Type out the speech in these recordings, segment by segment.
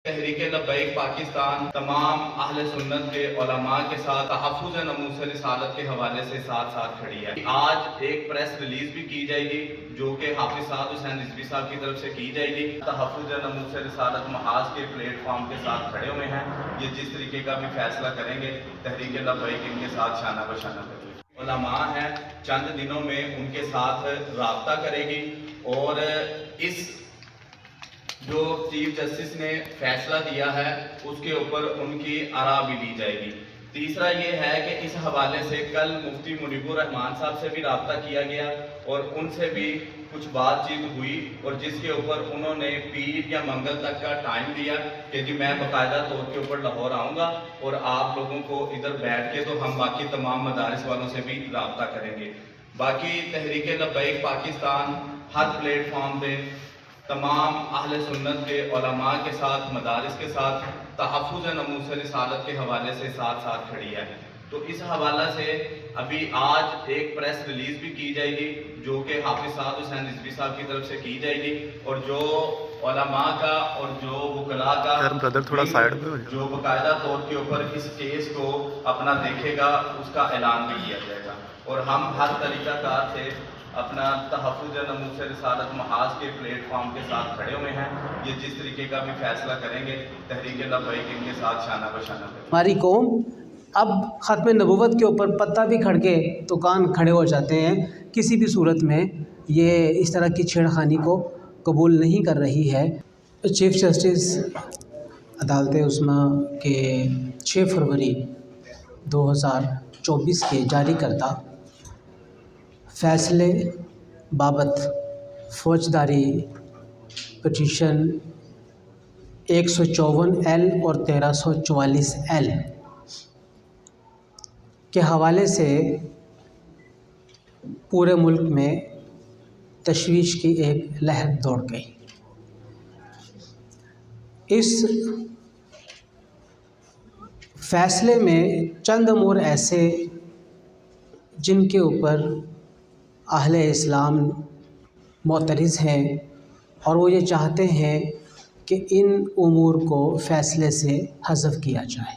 तहरीक लब्बैक पाकिस्तान तमाम अहले सुन्नत के उलमा के साथ तहफ़्फ़ुज़ नमूस रिसालत के हवाले से साथ साथ खड़ी है। आज एक प्रेस रिलीज भी की जाएगी जो कि हाफिज़ साद हुसैन रिजवी साहब की तरफ से की जाएगी। तहफ़्फ़ुज़ नमूस रिसालत महाज के प्लेटफॉर्म के साथ खड़े हुए हैं। ये जिस तरीके का भी फैसला करेंगे तहरीक लब्बैक इनके साथ शाना बशाना करेगी। उलमा है चंद दिनों में उनके साथ राब्ता करेगी और इस जो चीफ जस्टिस ने फैसला दिया है उसके ऊपर उनकी आरा भी ली जाएगी। तीसरा ये है कि इस हवाले से कल मुफ्ती मुनीबुर रहमान साहब से भी रब्ता किया गया और उनसे भी कुछ बातचीत हुई और जिसके ऊपर उन्होंने पीर या मंगल तक का टाइम दिया कि जी मैं बाकायदा तौर के ऊपर लाहौर आऊँगा और आप लोगों को इधर बैठ के तो हम बाकी तमाम मदारिस वालों से भी रब्ता करेंगे। बाकी तहरीक लब्बैक पाकिस्तान हर प्लेटफॉर्म पे तमाम अहले सुन्नत के उलमा के साथ मदारिस के साथ तहफ़्फ़ुज़ नमूस रिसालत के हवाले से साथ साथ खड़ी है। तो इस हवाला से अभी आज एक प्रेस रिलीज भी की जाएगी जो कि हाफिज़ साद हुसैन रिजवी साहब की तरफ से की जाएगी और जो उलमा का और जो वकला का थोड़ा साइड में जो बाकायदा तौर के ऊपर इस केस को अपना देखेगा उसका ऐलान भी किया जाएगा और हम हर तरीक़ाकार से अपना तहफ़्फ़ुज़ नमूस रिसालत महाज के प्लेटफॉर्म के साथ खड़े हुए हैं। ये जिस तरीके का भी फैसला करेंगे तहरीक लब्बैक इनके साथ शाना बशाना करेंगे। हमारी कौम अब ख़त्म नबूवत के ऊपर पत्ता भी खड़के तो कान खड़े हो जाते हैं। किसी भी सूरत में ये इस तरह की छेड़खानी को कबूल नहीं कर रही है। चीफ जस्टिस अदालत उस्मा के 6 फरवरी 2024 के जारी करदा फ़ैसले बाबत फ़ौजदारी पटिशन 154L और 1344L के हवाले से पूरे मुल्क में तशवीश की एक लहर दौड़ गई। इस फ़ैसले में चंद अमूर ऐसे जिनके ऊपर अहले इस्लाम मोतरज़ हैं और वो ये चाहते हैं कि इन उमूर को फ़ैसले से हज़फ किया जाए।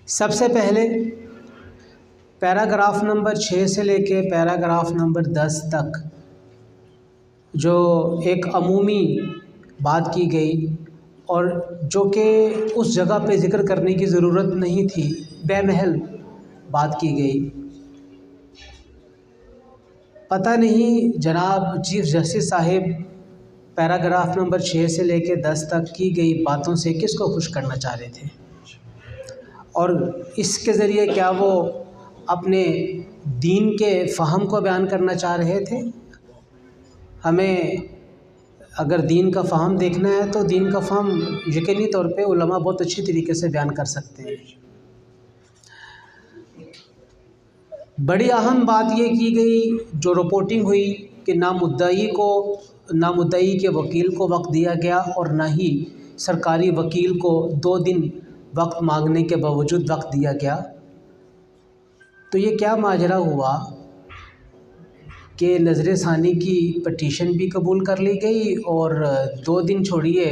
सबसे पहले पैराग्राफ नंबर 6 से लेके पैराग्राफ नंबर 10 तक जो एक अमूमी बात की गई और जो कि उस जगह पे ज़िक्र करने की ज़रूरत नहीं थी, बेमहल बात की गई। पता नहीं जनाब chief justice Sahib paragraph number 6 से लेके 10 तक की गई बातों से किसको खुश करना चाह रहे थे और इसके ज़रिए क्या वो अपने दीन के फ़हम को बयान करना चाह रहे थे। हमें अगर दीन का फ़हम देखना है तो दीन का फ़हम यकीनी तौर पे उलमा बहुत अच्छी तरीके से बयान कर सकते हैं। बड़ी अहम बात ये की गई जो रिपोर्टिंग हुई कि ना मुद्दई के वकील को वक्त दिया गया और ना ही सरकारी वकील को 2 दिन वक्त मांगने के बावजूद वक्त दिया गया। तो ये क्या माजरा हुआ कि नज़र सानी की पटिशन भी कबूल कर ली गई और 2 दिन छोड़िए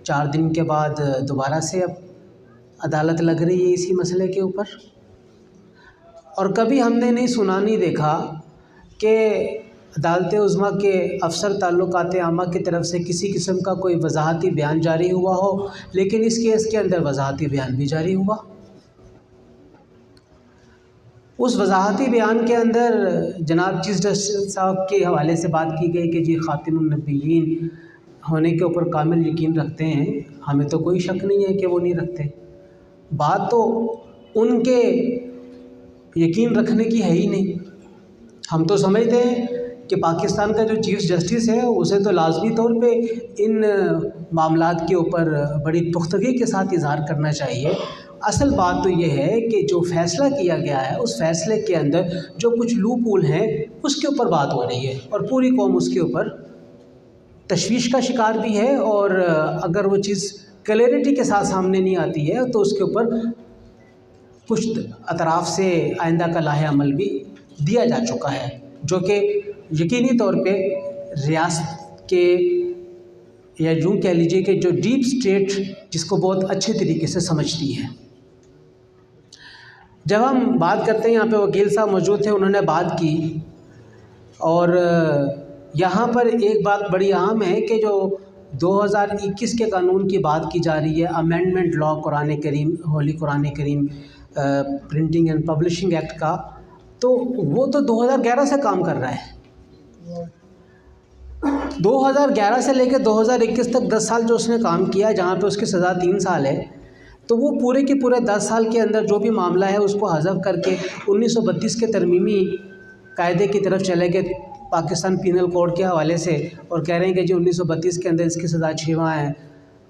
4 दिन के बाद दोबारा से अब अदालत लग रही है इसी मसले के ऊपर। और कभी हमने नहीं सुना नहीं देखा कि अदालत उज़्मा के अफसर ताल्लुकात आमा की तरफ से किसी किस्म का कोई वजाहती बयान जारी हुआ हो, लेकिन इस केस के अंदर वजाहती बयान भी जारी हुआ। उस वजाहती बयान के अंदर जनाब चीफ जस्टिस साहब के हवाले से बात की गई कि जी ख़ातिमुन नबीयीन होने के ऊपर कामिल यकीन रखते हैं। हमें तो कोई शक नहीं है कि वो नहीं रखते। बात तो उनके यकीन रखने की है ही नहीं। हम तो समझते हैं कि पाकिस्तान का जो चीफ जस्टिस है उसे तो लाजमी तौर पे इन मामलात के ऊपर बड़ी पुख्तगी के साथ इजहार करना चाहिए। असल बात तो ये है कि जो फ़ैसला किया गया है उस फ़ैसले के अंदर जो कुछ लूपहोल हैं उसके ऊपर बात हो रही है और पूरी कौम उसके ऊपर तशवीश का शिकार भी है। और अगर वो चीज़ क्लैरिटी के साथ सामने नहीं आती है तो उसके ऊपर कुछ अतराफ़ से आइंदा का लाहे अमल भी दिया जा चुका है जो कि यकीनी तौर पे रियासत के या यूँ कह लीजिए कि जो डीप स्टेट जिसको बहुत अच्छे तरीके से समझती है। जब हम बात करते हैं, यहाँ पे वकील साहब मौजूद थे, उन्होंने बात की, और यहाँ पर एक बात बड़ी अहम है कि जो 2021 के कानून की बात की जा रही है, amendment law Quran Karim, holy Quran Karim printing and publishing act का, तो वो तो 2011 से काम कर रहा है। 2011 से लेकर 2021 तक 10 साल जो उसने काम किया है, जहाँ पे उसकी सज़ा 3 साल है, तो वो पूरे के पूरे 10 साल के अंदर जो भी मामला है उसको हज़फ करके 1932 के तरमीमी कायदे की तरफ चले गए पाकिस्तान पीनल कोड के हवाले से, और कह रहे हैं कि जो 1932 के अंदर इसकी सज़ा 6 माह है।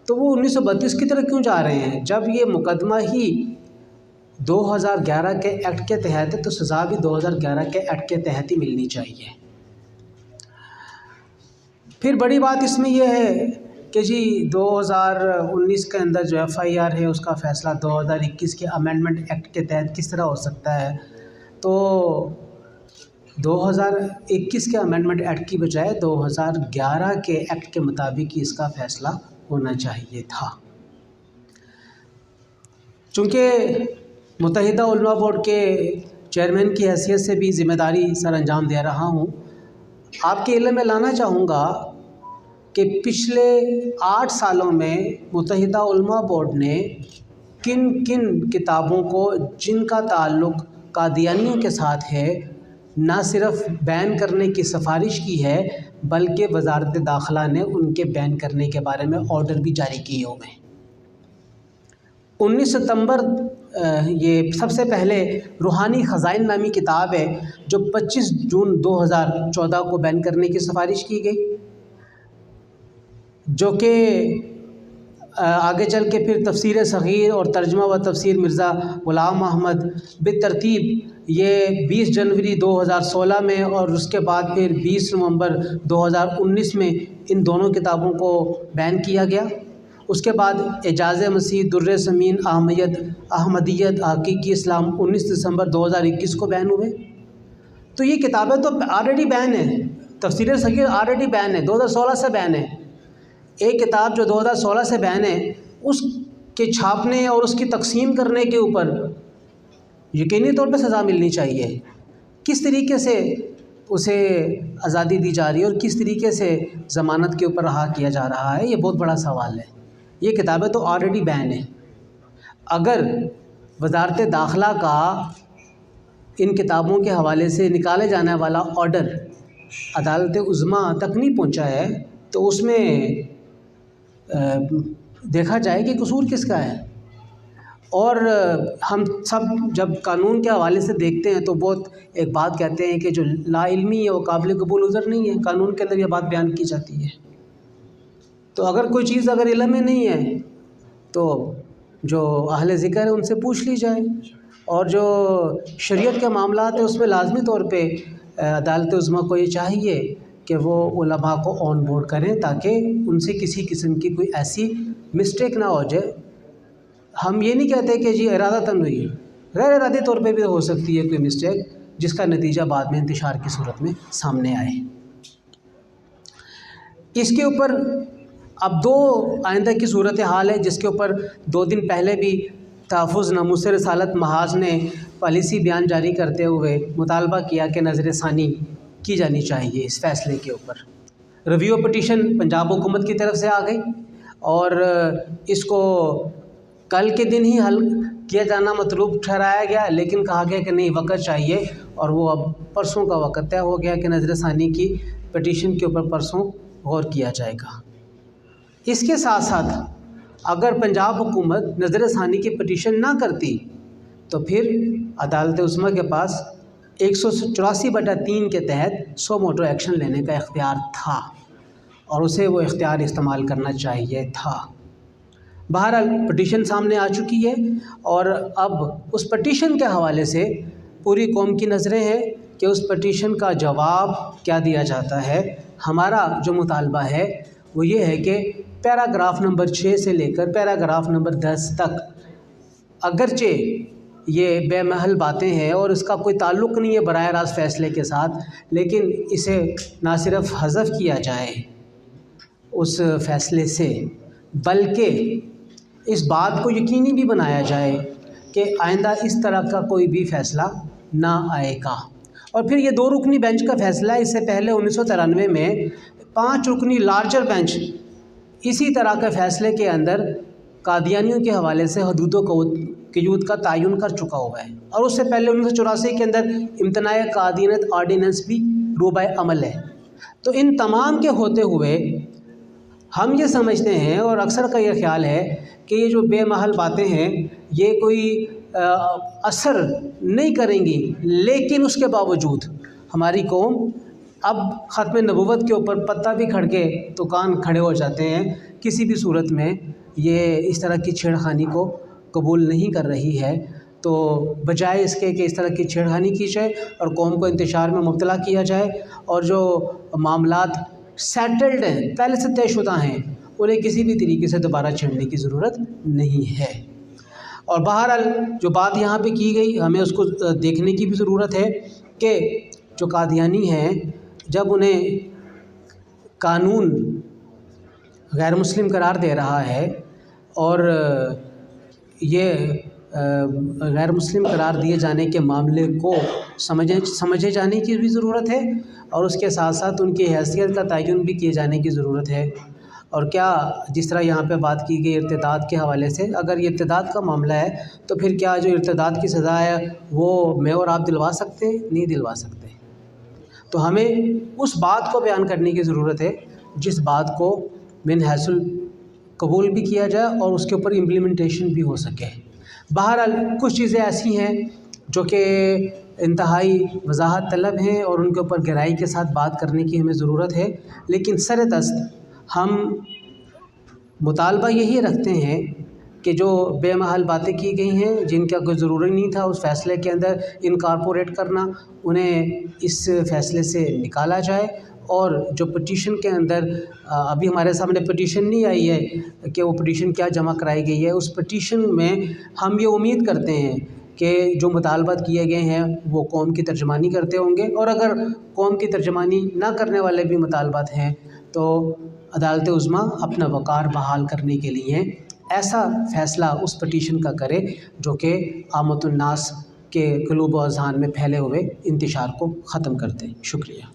तो वो 1932 की तरफ क्यों जा रहे हैं, जब ये मुकदमा ही 2011 के एक्ट के तहत है, तो सज़ा भी 2011 के एक्ट के तहत ही मिलनी चाहिए। फिर बड़ी बात इसमें यह है कि जी 2019 के अंदर जो FIR है उसका फ़ैसला 2021 के अमेंडमेंट एक्ट के तहत किस तरह हो सकता है। तो 2021 के अमेंडमेंट एक्ट की बजाय 2011 के एक्ट के मुताबिक ही इसका फ़ैसला होना चाहिए था। चूँकि मुत्तहिदा उलमा बोर्ड के चेयरमैन की हैसियत से भी ज़िम्मेदारी सर अंजाम दे रहा हूँ, आपके इल्म में लाना चाहूँगा कि पिछले 8 सालों में मुत्तहिदा उलमा बोर्ड ने किन किन किताबों को जिनका ताल्लुक़ कादियानियों के साथ है ना सिर्फ बैन करने की सिफारिश की है, बल्कि वज़ारत दाखिला ने उनके बैन करने के बारे में ऑर्डर भी जारी किए हुए हैं। 19 सितंबर ये सबसे पहले रूहानी ख़ज़ाइन नामी किताब है जो 25 जून 2014 को बैन करने की सिफारिश की गई, जो कि आगे चल के फिर तफसीर सग़ीर और तर्जुमा व तफसीर मिर्ज़ा ग़ुलाम अहमद बितरतीब ये 20 जनवरी 2016 में और उसके बाद फिर 20 नवंबर 2019 में इन दोनों किताबों को बैन किया गया। उसके बाद एजाज़ मसीह, दुर्र समीन, अहमदियत, हकीकी इस्लाम 19 दिसंबर 2021 को बैन हुए। तो ये किताबें तो ऑलरेडी बैन है, तफसीर सग़ीर ऑलरेडी बैन है, 2016 से बैन है। एक किताब जो 2016 से बैन है, उसके छापने और उसकी तकसीम करने के ऊपर यकीनी तौर पर सज़ा मिलनी चाहिए। किस तरीके से उसे आज़ादी दी जा रही है और किस तरीके से ज़मानत के ऊपर रहा किया जा रहा है, ये बहुत बड़ा सवाल है। ये किताबें तो ऑलरेडी बैन है। अगर वज़ारत दाखिला का इन किताबों के हवाले से निकाले जाने वाला ऑर्डर अदालत उज़्मा तक नहीं पहुंचा है, तो उसमें देखा जाए कि कसूर किसका है। और हम सब जब कानून के हवाले से देखते हैं तो बहुत एक बात कहते हैं कि जो लाइल्मी है वो काबिल कबूल उज़र नहीं है। कानून के अंदर ये बात बयान की जाती है। तो अगर कोई चीज़ अगर इल्म में नहीं है तो जो अहले ज़िक्र है उनसे पूछ ली जाए, और जो शरीयत के मामलात है उसमें लाजमी तौर पे अदालत उज़्मा को ये चाहिए कि वो उलमा को ऑन बोर्ड करें ताकि उनसे किसी किस्म की कोई ऐसी मिस्टेक ना हो जाए। हम ये नहीं कहते कि जी इरादतन हुई, गैर इरादी तौर पे भी हो सकती है कोई मिस्टेक जिसका नतीजा बाद में इंतशार की सूरत में सामने आए। इसके ऊपर अब 2 आइंदा की सूरत हाल है जिसके ऊपर 2 दिन पहले भी तहफ़्फ़ुज़ नामूस रिसालत महाज ने पॉलिसी बयान जारी करते हुए मुतालबा किया कि नज़र सानी की जानी चाहिए इस फ़ैसले के ऊपर। रिव्यू पटिशन पंजाब हुकूमत की तरफ से आ गई और इसको कल के दिन ही हल किया जाना मतलूब ठहराया गया, लेकिन कहा गया कि नहीं वक़्त चाहिए, और वो अब परसों का वक़्त तय हो गया कि नज़र सानी की पटिशन के ऊपर परसों गौर किया जाएगा। इसके साथ साथ अगर पंजाब हुकूमत नज़र सानी की पटिशन ना करती तो फिर अदालत उज़्मा के पास 184/3 के तहत सो मोटो एक्शन लेने का इख्तियार था और उसे वो इख्तियार इस्तेमाल करना चाहिए था। बहरहाल पटिशन सामने आ चुकी है और अब उस पटिशन के हवाले से पूरी कौम की नज़रें हैं कि उस पटिशन का जवाब क्या दिया जाता है। हमारा जो मुतालबा है वो ये है कि पैराग्राफ नंबर 6 से लेकर पैराग्राफ नंबर 10 तक, अगरचे ये बेमहल बातें हैं और इसका कोई ताल्लुक़ नहीं है बराह रास्त फ़ैसले के साथ, लेकिन इसे ना सिर्फ हज़फ किया जाए, उस फ़ैसले से, बल्कि इस बात को यकीनी भी बनाया जाए कि आइंदा इस तरह का कोई भी फ़ैसला ना आएगा। और फिर ये 2 रुकनी बेंच का फ़ैसला, इससे पहले 1993 में 5 रुकनी लार्जर बेंच इसी तरह के फ़ैसले के अंदर कादियानियों के हवाले से हदूद का तयन कर चुका हुआ है। और उससे पहले 1984 के अंदर इम्तनाए कादियानियत आर्डीनेंस भी रूबाए अमल है। तो इन तमाम के होते हुए हम ये समझते हैं और अक्सर का ये ख्याल है कि ये जो बेमहल बातें हैं ये कोई असर नहीं करेंगी, लेकिन उसके बावजूद हमारी कौम अब ख़त्म नबूवत के ऊपर पत्ता भी खड़के तो कान खड़े हो जाते हैं। किसी भी सूरत में ये इस तरह की छेड़खानी को कबूल नहीं कर रही है। तो बजाय इसके कि इस तरह की छेड़खानी की जाए और कौम को इंतशार में मुब्तला किया जाए, और जो मामलात सेटल्ड हैं, पहले से तयशुदा हैं, उन्हें किसी भी तरीके से दोबारा छेड़ने की ज़रूरत नहीं है। और बहरहाल जो बात यहाँ पे की गई, हमें उसको देखने की भी ज़रूरत है कि जो कादियानी हैं, जब उन्हें कानून गैर मुस्लिम करार दे रहा है और ये गैर मुस्लिम करार दिए जाने के मामले को समझे जाने की भी ज़रूरत है, और उसके साथ साथ उनकी हैसियत का तयन भी किए जाने की ज़रूरत है। और क्या जिस तरह यहाँ पे बात की गई इर्तिदाद के हवाले से, अगर ये इर्तिदाद का मामला है तो फिर क्या जो इर्तिदाद की सज़ा है वो मैं और आप दिलवा सकते हैं? नहीं दिलवा सकते। तो हमें उस बात को बयान करने की ज़रूरत है जिस बात को मिन हैसुल कबूल भी किया जाए और उसके ऊपर इम्प्लीमेंटेशन भी हो सके। बहरहाल कुछ चीज़ें ऐसी हैं जो कि इंतहाई वजाहत तलब हैं और उनके ऊपर गहराई के साथ बात करने की हमें ज़रूरत है, लेकिन सर-ए-दस्त हम मुतालबा यही रखते हैं कि जो बेमहल बातें की गई हैं, जिनका कोई ज़रूरी नहीं था उस फ़ैसले के अंदर इनकॉर्पोरेट करना, उन्हें इस फ़ैसले से निकाला जाए। और जो पिटीशन के अंदर अभी हमारे सामने पिटीशन नहीं आई है कि वो पिटीशन क्या जमा कराई गई है, उस पिटीशन में हम ये उम्मीद करते हैं कि जो मुतालबात किए गए हैं वो कौम की तर्जमानी करते होंगे, और अगर कौम की तर्जमानी ना करने वाले भी मुतालबात हैं तो अदालत उज़्मा अपना वक़ार बहाल करने के लिए ऐसा फ़ैसला उस पिटीशन का करे जो कि आमतुन्नास के क़ुलूब व अज़हान में फैले हुए इंतशार को ख़त्म कर दे। शुक्रिया।